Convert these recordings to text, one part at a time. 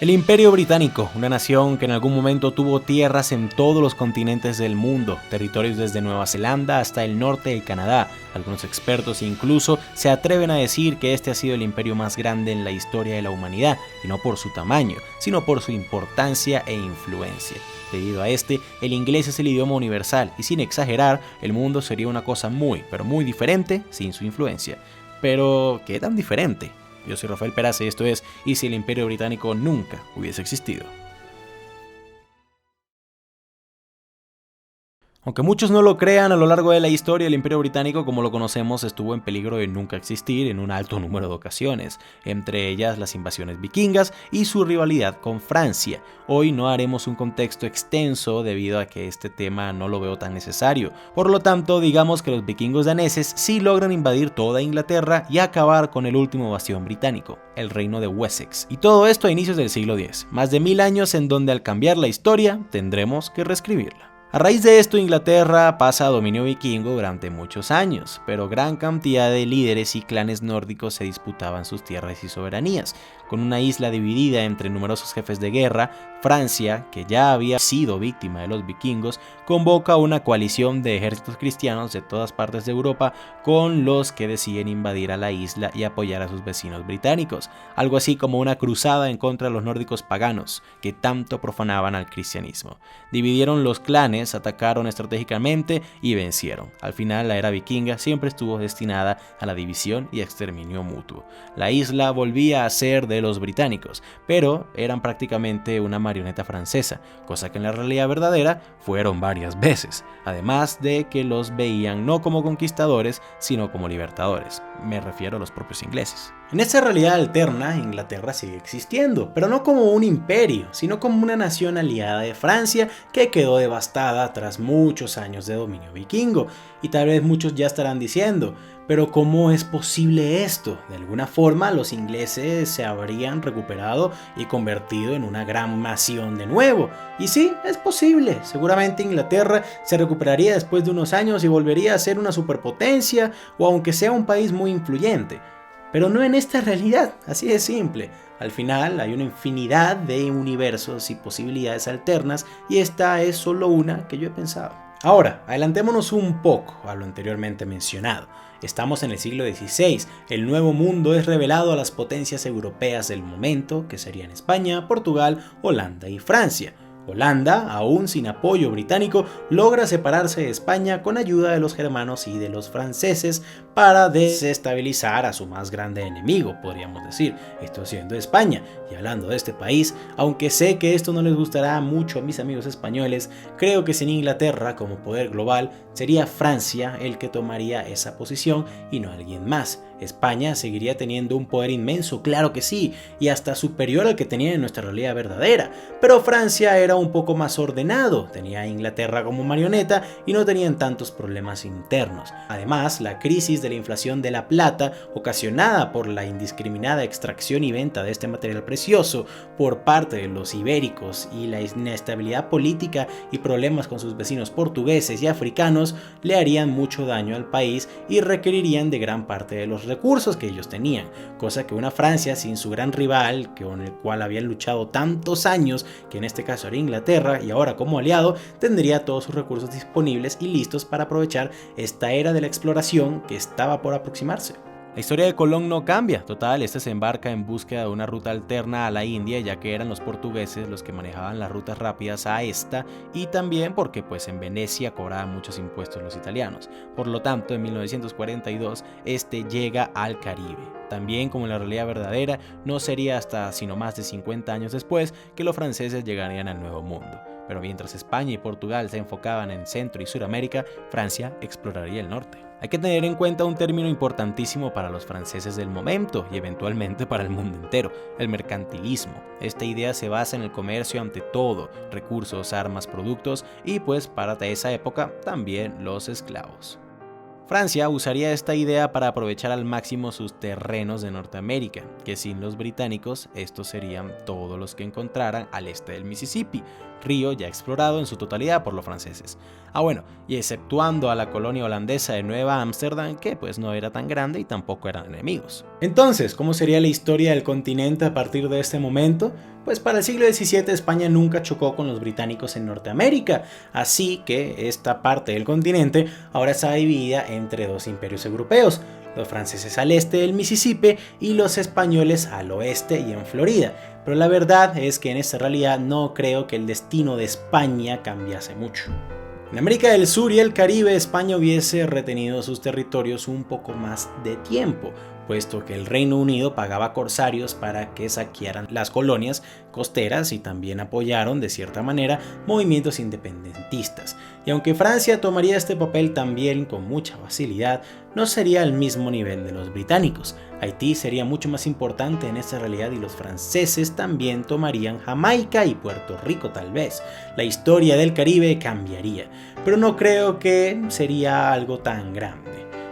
El Imperio Británico, una nación que en algún momento tuvo tierras en todos los continentes del mundo, territorios desde Nueva Zelanda hasta el norte de Canadá. Algunos expertos incluso se atreven a decir que este ha sido el imperio más grande en la historia de la humanidad, y no por su tamaño, sino por su importancia e influencia. Debido a el inglés es el idioma universal, y sin exagerar, el mundo sería una cosa muy, pero muy diferente sin su influencia. Pero, ¿qué tan diferente? Yo soy Rafael Peraza y esto es ¿Y si el Imperio Británico nunca hubiese existido? Aunque muchos no lo crean, a lo largo de la historia el Imperio Británico como lo conocemos estuvo en peligro de nunca existir en un alto número de ocasiones, entre ellas las invasiones vikingas y su rivalidad con Francia. Hoy no haremos un contexto extenso debido a que este tema no lo veo tan necesario, por lo tanto digamos que los vikingos daneses sí logran invadir toda Inglaterra y acabar con el último bastión británico, el reino de Wessex, y todo esto a inicios del siglo X, más de 1000 años en donde al cambiar la historia tendremos que reescribirla. A raíz de esto, Inglaterra pasa a dominio vikingo durante muchos años, pero gran cantidad de líderes y clanes nórdicos se disputaban sus tierras y soberanías. Con una isla dividida entre numerosos jefes de guerra, Francia, que ya había sido víctima de los vikingos, convoca una coalición de ejércitos cristianos de todas partes de Europa con los que deciden invadir a la isla y apoyar a sus vecinos británicos, algo así como una cruzada en contra de los nórdicos paganos, que tanto profanaban al cristianismo. Dividieron los clanes, atacaron estratégicamente y vencieron. Al final, la era vikinga siempre estuvo destinada a la división y exterminio mutuo. La isla volvía a ser de los británicos, pero eran prácticamente una marioneta francesa, cosa que en la realidad verdadera fueron varias veces, además de que los veían no como conquistadores, sino como libertadores. Me refiero a los propios ingleses. En esta realidad alterna, Inglaterra sigue existiendo, pero no como un imperio, sino como una nación aliada de Francia que quedó devastada tras muchos años de dominio vikingo. Y tal vez muchos ya estarán diciendo, pero ¿cómo es posible esto? De alguna forma los ingleses se habrían recuperado y convertido en una gran nación de nuevo. Y sí, es posible. Seguramente Inglaterra se recuperaría después de unos años y volvería a ser una superpotencia o aunque sea un país muy influyente. Pero no en esta realidad, así de simple. Al final hay una infinidad de universos y posibilidades alternas y esta es solo una que yo he pensado. Ahora, adelantémonos un poco a lo anteriormente mencionado. Estamos en el siglo XVI, el nuevo mundo es revelado a las potencias europeas del momento, que serían España, Portugal, Holanda y Francia. Holanda, aún sin apoyo británico, logra separarse de España con ayuda de los germanos y de los franceses para desestabilizar a su más grande enemigo, podríamos decir, esto siendo España. Y hablando de este país, aunque sé que esto no les gustará mucho a mis amigos españoles, creo que sin Inglaterra como poder global, sería Francia el que tomaría esa posición y no alguien más. España seguiría teniendo un poder inmenso, claro que sí, y hasta superior al que tenía en nuestra realidad verdadera, pero Francia era un poco más ordenado, tenía a Inglaterra como marioneta y no tenían tantos problemas internos. Además, la crisis de la inflación de la plata, ocasionada por la indiscriminada extracción y venta de este material precioso por parte de los ibéricos y la inestabilidad política y problemas con sus vecinos portugueses y africanos, le harían mucho daño al país y requerirían de gran parte de los recursos que ellos tenían, cosa que una Francia sin su gran rival, con el cual habían luchado tantos años, que en este caso era Inglaterra, y ahora como aliado, tendría todos sus recursos disponibles y listos para aprovechar esta era de la exploración que estaba por aproximarse. La historia de Colón no cambia, total, este se embarca en búsqueda de una ruta alterna a la India, ya que eran los portugueses los que manejaban las rutas rápidas a esta, y también porque pues en Venecia cobraban muchos impuestos los italianos. Por lo tanto, en 1942 este llega al Caribe. También, como en la realidad verdadera, no sería hasta sino más de 50 años después que los franceses llegarían al Nuevo Mundo. Pero mientras España y Portugal se enfocaban en Centro y Suramérica, Francia exploraría el norte. Hay que tener en cuenta un término importantísimo para los franceses del momento y eventualmente para el mundo entero, el mercantilismo. Esta idea se basa en el comercio ante todo, recursos, armas, productos y pues para esa época también los esclavos. Francia usaría esta idea para aprovechar al máximo sus terrenos de Norteamérica, que sin los británicos estos serían todos los que encontraran al este del Mississippi, río ya explorado en su totalidad por los franceses. Bueno, y exceptuando a la colonia holandesa de Nueva Ámsterdam, que pues no era tan grande y tampoco eran enemigos. Entonces, ¿cómo sería la historia del continente a partir de este momento? Pues para el siglo XVII España nunca chocó con los británicos en Norteamérica, así que esta parte del continente ahora está dividida entre dos imperios europeos, los franceses al este del Mississippi y los españoles al oeste y en Florida. Pero la verdad es que en esta realidad no creo que el destino de España cambiase mucho. En América del Sur y el Caribe, España hubiese retenido sus territorios un poco más de tiempo, puesto que el Reino Unido pagaba corsarios para que saquearan las colonias costeras y también apoyaron de cierta manera movimientos independentistas. Y aunque Francia tomaría este papel también con mucha facilidad, no sería al mismo nivel de los británicos. Haití sería mucho más importante en esta realidad y los franceses también tomarían Jamaica y Puerto Rico tal vez. La historia del Caribe cambiaría, pero no creo que sería algo tan grande.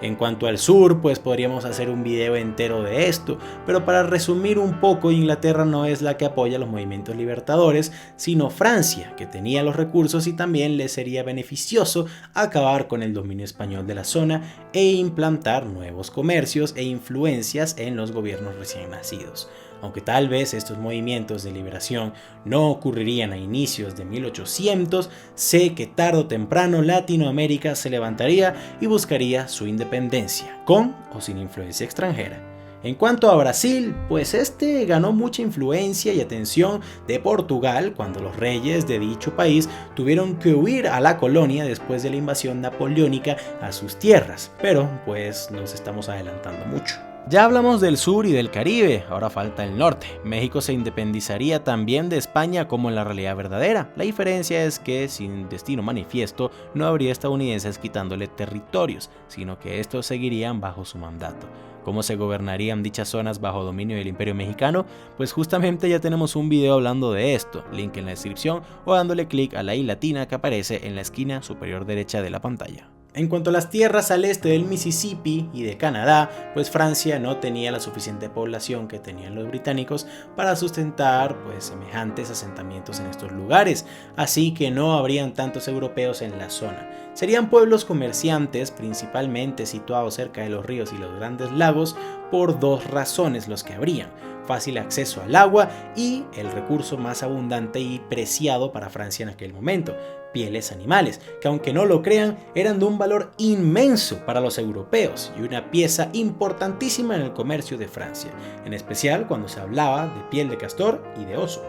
En cuanto al sur, pues podríamos hacer un video entero de esto, pero para resumir un poco, Inglaterra no es la que apoya los movimientos libertadores, sino Francia, que tenía los recursos y también le sería beneficioso acabar con el dominio español de la zona e implantar nuevos comercios e influencias en los gobiernos recién nacidos. Aunque tal vez estos movimientos de liberación no ocurrirían a inicios de 1800, sé que tarde o temprano Latinoamérica se levantaría y buscaría su independencia, con o sin influencia extranjera. En cuanto a Brasil, pues este ganó mucha influencia y atención de Portugal cuando los reyes de dicho país tuvieron que huir a la colonia después de la invasión napoleónica a sus tierras, pero pues nos estamos adelantando mucho. Ya hablamos del sur y del Caribe, ahora falta el norte. México se independizaría también de España como en la realidad verdadera. La diferencia es que sin destino manifiesto no habría estadounidenses quitándole territorios, sino que estos seguirían bajo su mandato. ¿Cómo se gobernarían dichas zonas bajo dominio del Imperio Mexicano? Pues justamente ya tenemos un video hablando de esto, link en la descripción o dándole clic a la I latina que aparece en la esquina superior derecha de la pantalla. En cuanto a las tierras al este del Mississippi y de Canadá, pues Francia no tenía la suficiente población que tenían los británicos para sustentar pues semejantes asentamientos en estos lugares, así que no habrían tantos europeos en la zona. Serían pueblos comerciantes, principalmente situados cerca de los ríos y los grandes lagos, por dos razones los que habrían: fácil acceso al agua y el recurso más abundante y preciado para Francia en aquel momento, pieles animales, que aunque no lo crean, eran de un valor inmenso para los europeos y una pieza importantísima en el comercio de Francia, en especial cuando se hablaba de piel de castor y de oso.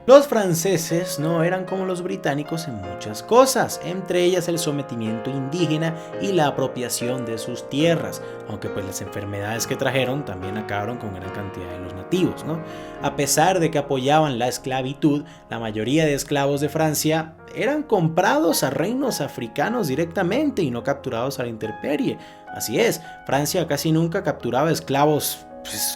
Los franceses no eran como los británicos en muchas cosas, entre ellas el sometimiento indígena y la apropiación de sus tierras, aunque pues las enfermedades que trajeron también acabaron con gran cantidad de los nativos, ¿no? A pesar de que apoyaban la esclavitud, la mayoría de esclavos de Francia eran comprados a reinos africanos directamente y no capturados a la intemperie. Así es, Francia casi nunca capturaba esclavos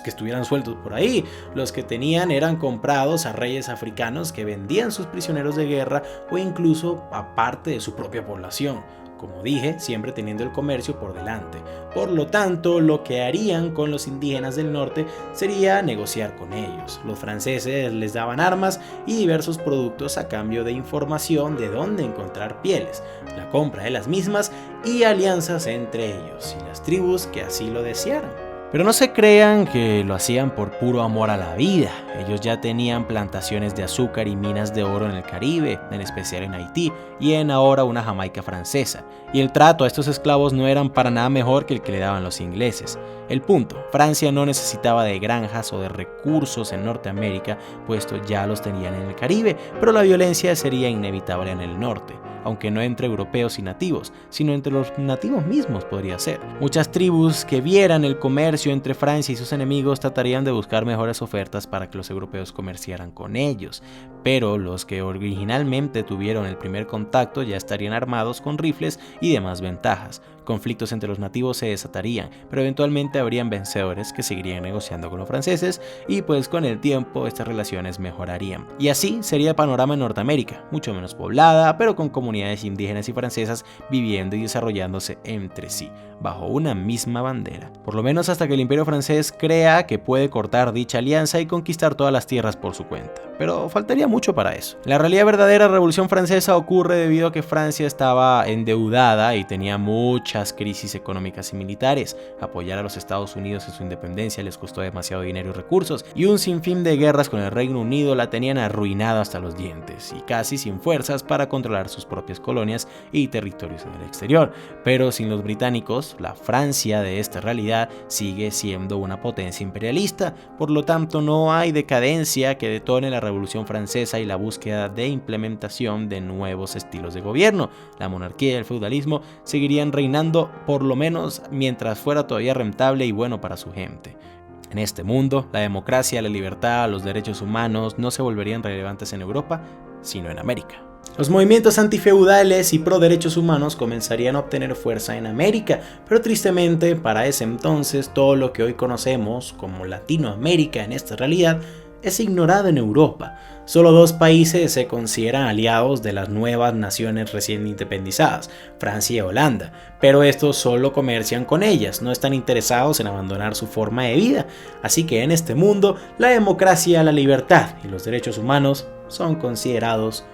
que estuvieran sueltos por ahí. Los que tenían eran comprados a reyes africanos que vendían sus prisioneros de guerra o incluso a parte de su propia población. Como dije, siempre teniendo el comercio por delante. Por lo tanto, lo que harían con los indígenas del norte sería negociar con ellos. Los franceses les daban armas y diversos productos a cambio de información de dónde encontrar pieles, la compra de las mismas y alianzas entre ellos y las tribus que así lo desearan. Pero no se crean que lo hacían por puro amor a la vida. Ellos ya tenían plantaciones de azúcar y minas de oro en el Caribe, en especial en Haití, y en ahora una Jamaica francesa. Y el trato a estos esclavos no eran para nada mejor que el que le daban los ingleses. El punto, Francia no necesitaba de granjas o de recursos en Norteamérica, puesto ya los tenían en el Caribe, pero la violencia sería inevitable en el norte. Aunque no entre europeos y nativos, sino entre los nativos mismos podría ser. Muchas tribus que vieran el comercio entre Francia y sus enemigos tratarían de buscar mejores ofertas para que los europeos comerciaran con ellos, pero los que originalmente tuvieron el primer contacto ya estarían armados con rifles y demás ventajas. Conflictos entre los nativos se desatarían, pero eventualmente habrían vencedores que seguirían negociando con los franceses y pues con el tiempo estas relaciones mejorarían. Y así sería el panorama en Norteamérica, mucho menos poblada, pero con comunidades indígenas y francesas viviendo y desarrollándose entre sí. bajo una misma bandera, por lo menos hasta que el Imperio francés crea que puede cortar dicha alianza y conquistar todas las tierras por su cuenta. Pero faltaría mucho para eso. La realidad verdadera Revolución Francesa ocurre debido a que Francia estaba endeudada y tenía muchas crisis económicas y militares. Apoyar a los Estados Unidos en su independencia les costó demasiado dinero y recursos, y un sinfín de guerras con el Reino Unido la tenían arruinada hasta los dientes y casi sin fuerzas para controlar sus propias colonias y territorios en el exterior. Pero sin los británicos, la Francia de esta realidad sigue siendo una potencia imperialista, por lo tanto no hay decadencia que detone la Revolución Francesa y la búsqueda de implementación de nuevos estilos de gobierno. La monarquía y el feudalismo seguirían reinando por lo menos mientras fuera todavía rentable y bueno para su gente. En este mundo, la democracia, la libertad, los derechos humanos no se volverían relevantes en Europa, sino en América. Los movimientos antifeudales y pro derechos humanos comenzarían a obtener fuerza en América, pero tristemente para ese entonces todo lo que hoy conocemos como Latinoamérica en esta realidad es ignorado en Europa. Solo 2 países se consideran aliados de las nuevas naciones recién independizadas, Francia y Holanda, pero estos solo comercian con ellas, no están interesados en abandonar su forma de vida. Así que en este mundo, la democracia, la libertad y los derechos humanos son considerados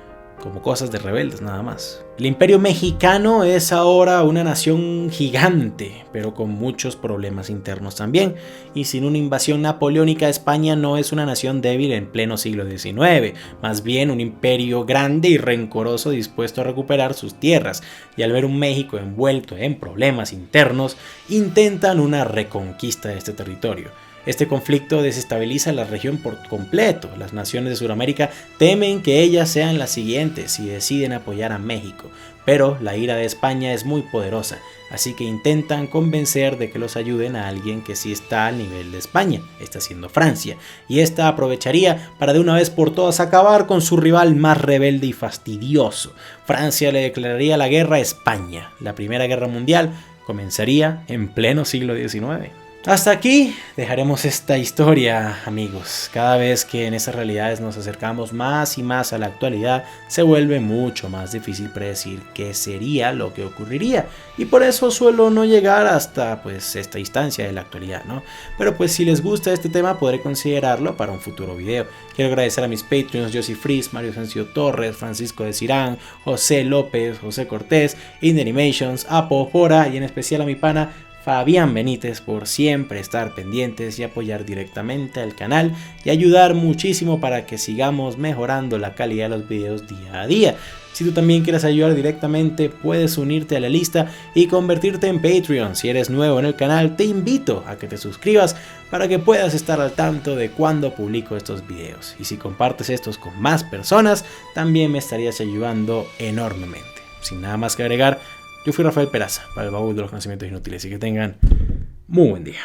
como cosas de rebeldes nada más. El Imperio Mexicano es ahora una nación gigante, pero con muchos problemas internos también, y sin una invasión napoleónica España no es una nación débil en pleno siglo XIX, más bien un imperio grande y rencoroso dispuesto a recuperar sus tierras, y al ver un México envuelto en problemas internos, intentan una reconquista de este territorio. Este conflicto desestabiliza la región por completo. Las naciones de Sudamérica temen que ellas sean las siguientes y deciden apoyar a México, pero la ira de España es muy poderosa, así que intentan convencer de que los ayuden a alguien que sí está al nivel de España, está siendo Francia, y esta aprovecharía para de una vez por todas acabar con su rival más rebelde y fastidioso. Francia le declararía la guerra a España. La Primera Guerra Mundial comenzaría en pleno siglo XIX. Hasta aquí dejaremos esta historia, amigos. Cada vez que en estas realidades nos acercamos más y más a la actualidad, se vuelve mucho más difícil predecir qué sería lo que ocurriría. Y por eso suelo no llegar hasta esta instancia de la actualidad, ¿no? Pero si les gusta este tema, podré considerarlo para un futuro video. Quiero agradecer a mis Patreons, Josie Fries, Mario Sancio Torres, Francisco de Cirán, José López, José Cortés, Indanimations, Apo Fora y en especial a mi pana Fabián Benítez por siempre estar pendientes y apoyar directamente al canal y ayudar muchísimo para que sigamos mejorando la calidad de los videos día a día. Si tú también quieres ayudar directamente, puedes unirte a la lista y convertirte en Patreon. Si eres nuevo en el canal, te invito a que te suscribas para que puedas estar al tanto de cuando publico estos videos. Y si compartes estos con más personas, también me estarías ayudando enormemente. Sin nada más que agregar, yo fui Rafael Peraza para el baúl de los conocimientos inútiles y que tengan muy buen día.